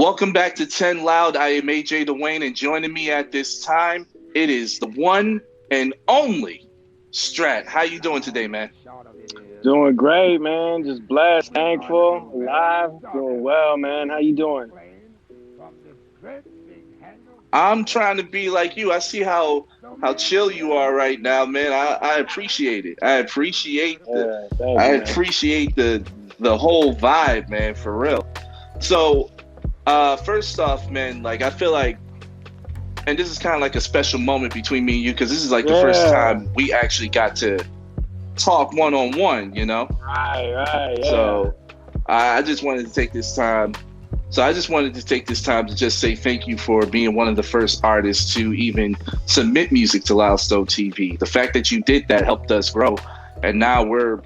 Welcome back to 10 Loud. I am AJ Dwayne, and joining me at this time, it is the one and only Strat. How you doing today, man? Doing great, man. Just blessed, thankful, alive, doing well, man. How you doing? I'm trying to be like you. I see how chill you are right now, man. I appreciate it. I appreciate Thank you, man. the whole vibe, man, for real. So, first off, man, like I feel like, and this is kind of like a special moment between me and you because this is like the first time we actually got to talk one on one, you know? Right, yeah. So I just wanted to take this time. So I just wanted to take this time to just say thank you for being one of the first artists to even submit music to Loudstone TV. The fact that you did that helped us grow, and now we're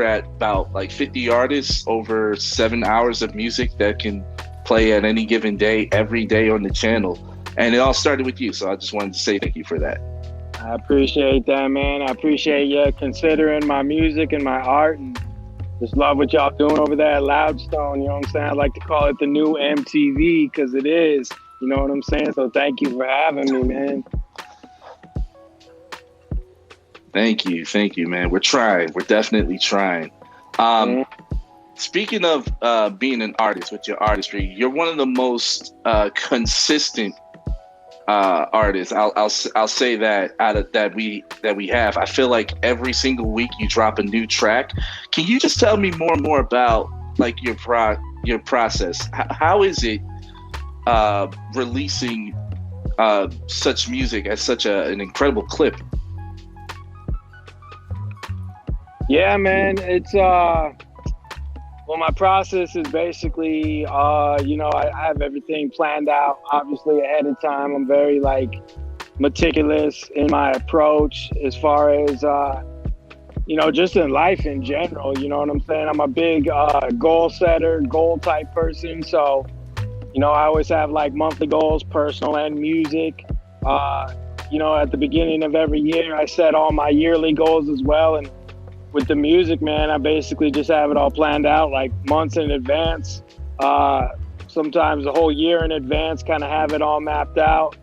at about like 50 artists, over 7 hours of music that can play at any given day, every day on the channel. And it all started with you. So I just wanted to say thank you for that. I appreciate that, man. I appreciate you considering my music and my art, and just love what y'all doing over there at Loudstone. You know what I'm saying? I like to call it the new MTV because it is. You know what I'm saying? So thank you for having me, man. Thank you, man. We're trying. We're definitely trying. Speaking of being an artist with your artistry, you're one of the most consistent artists. I'll say that out of that we have. I feel like every single week you drop a new track. Can you just tell me more and more about like your process? How is it releasing such music at such an incredible clip? Yeah, man. It's well, my process is basically, I have everything planned out, obviously, ahead of time. I'm very, meticulous in my approach as far as, just in life in general. You know what I'm saying? I'm a big goal setter, goal type person. So, I always have, monthly goals, personal and music. At the beginning of every year, I set all my yearly goals as well. And with the music, man, I basically just have it all planned out months in advance, sometimes a whole year in advance, kind of have it all mapped out.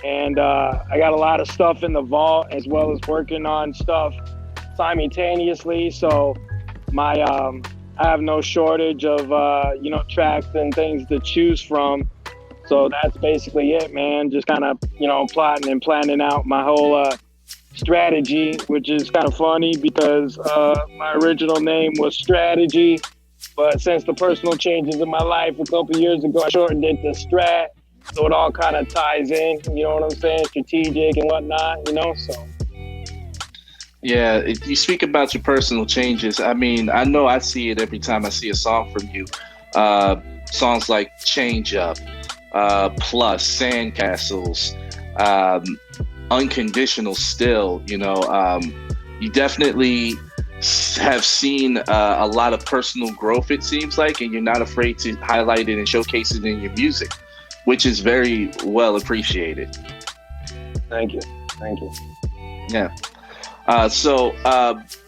And I got a lot of stuff in the vault as well as working on stuff simultaneously. So I have no shortage of, tracks and things to choose from. So that's basically it, man. Just kind of, plotting and planning out my whole strategy, which is kind of funny because my original name was Strategy, but since the personal changes in my life a couple years ago, I shortened it to Strat, so it all kind of ties in, you know what I'm saying, strategic and whatnot, so. Yeah, you speak about your personal changes. I mean, I know I see it every time I see a song from you. Songs like Change Up, Plus, Sandcastles, Unconditional Still, you definitely have seen a lot of personal growth, it seems like, and you're not afraid to highlight it and showcase it in your music, which is very well appreciated. Thank you. Yeah. So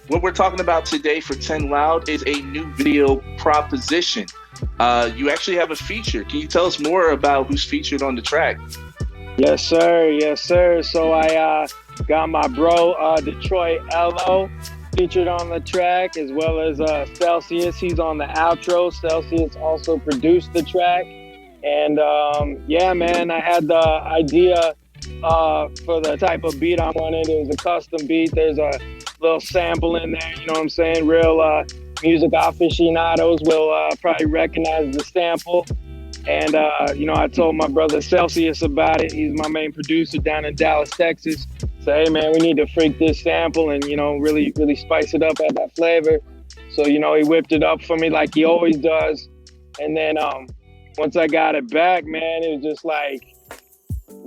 what we're talking about today for 10 Loud is a new video proposition. You actually have a feature. Can you tell us more about who's featured on the track? Yes, sir. So I got my bro, Detroit L-O, featured on the track, as well as Celcius. He's on the outro. Celcius also produced the track. And yeah, man, I had the idea for the type of beat I wanted. It was a custom beat. There's a little sample in there, you know what I'm saying? Real music aficionados will probably recognize the sample. And, I told my brother Celcius about it. He's my main producer down in Dallas, Texas. So, hey, man, we need to freak this sample and, really, really spice it up, add that flavor. So, he whipped it up for me like he always does. And then once I got it back, man, it was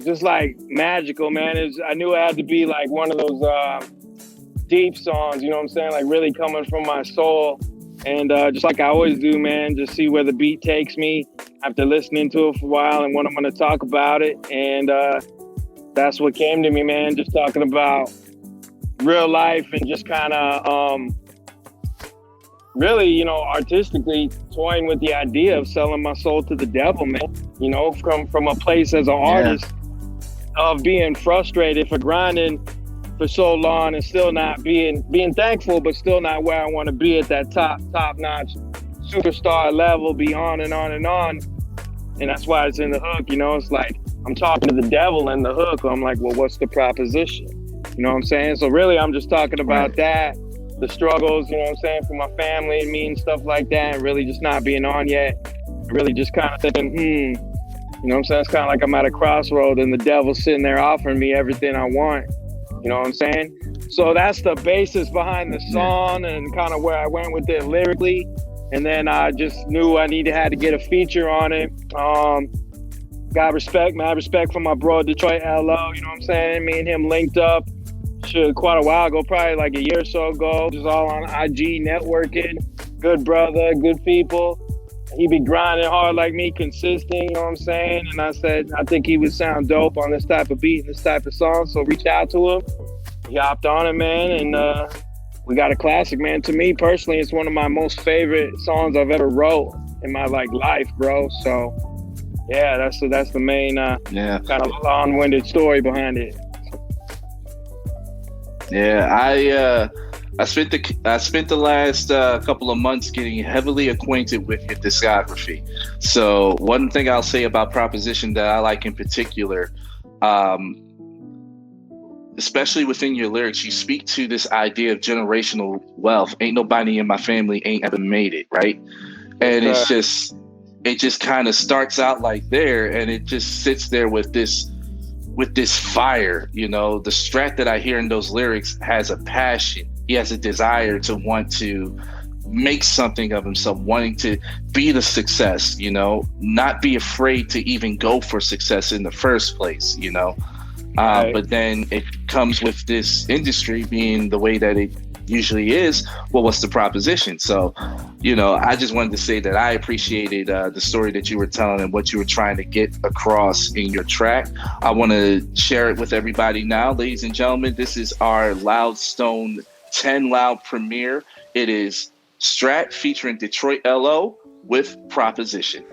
just magical, man. I knew it had to be like one of those deep songs, you know what I'm saying? Like really coming from my soul. And just like I always do, man, just see where the beat takes me after listening to it for a while and when I'm going to talk about it. And that's what came to me, man, just talking about real life and just kind of really, artistically toying with the idea of selling my soul to the devil, man. You know, from a place as an artist of being frustrated for grinding for so long and still not being thankful, but still not where I want to be at that top notch superstar level, be on and on and on. And that's why it's in the hook, you know. It's like I'm talking to the devil in the hook. I'm like, well, what's the proposition? You know what I'm saying? So really, I'm just talking about that, the struggles, you know what I'm saying, for my family and me and stuff like that, and really just not being on yet. Really just kind of thinking, you know what I'm saying? It's kind of like I'm at a crossroad and the devil's sitting there offering me everything I want. You know what I'm saying? So that's the basis behind the song and kind of where I went with it lyrically. And then I just knew I had to get a feature on it. Got respect, mad respect for my bro, Detroit L-O, you know what I'm saying? Me and him linked up quite a while ago, probably like a year or so ago, just all on IG networking. Good brother, good people. He be grinding hard like me, consistent, you know what I'm saying? And I said, I think he would sound dope on this type of beat and this type of song. So reached out to him. He hopped on it, man, and we got a classic, man. To me personally, it's one of my most favorite songs I've ever wrote in my life, bro. So yeah, that's the main kind of long-winded story behind it. Yeah, I spent the last couple of months getting heavily acquainted with your discography. So one thing I'll say about Proposition that I like in particular, especially within your lyrics, you speak to this idea of generational wealth. Ain't nobody in my family ain't ever made it, right? And it just kind of starts out like there, and it just sits there with this fire. You know, the Strat that I hear in those lyrics has a passion. He has a desire to want to make something of himself, wanting to be the success, you know, not be afraid to even go for success in the first place, you know. But then it comes with this industry being the way that it usually is. Well, what's the proposition? So, you know, I just wanted to say that I appreciated the story that you were telling and what you were trying to get across in your track. I want to share it with everybody now. Ladies and gentlemen, this is our Loudstone 10 Loud premiere. It is Strat featuring Detroit L-O with Proposition.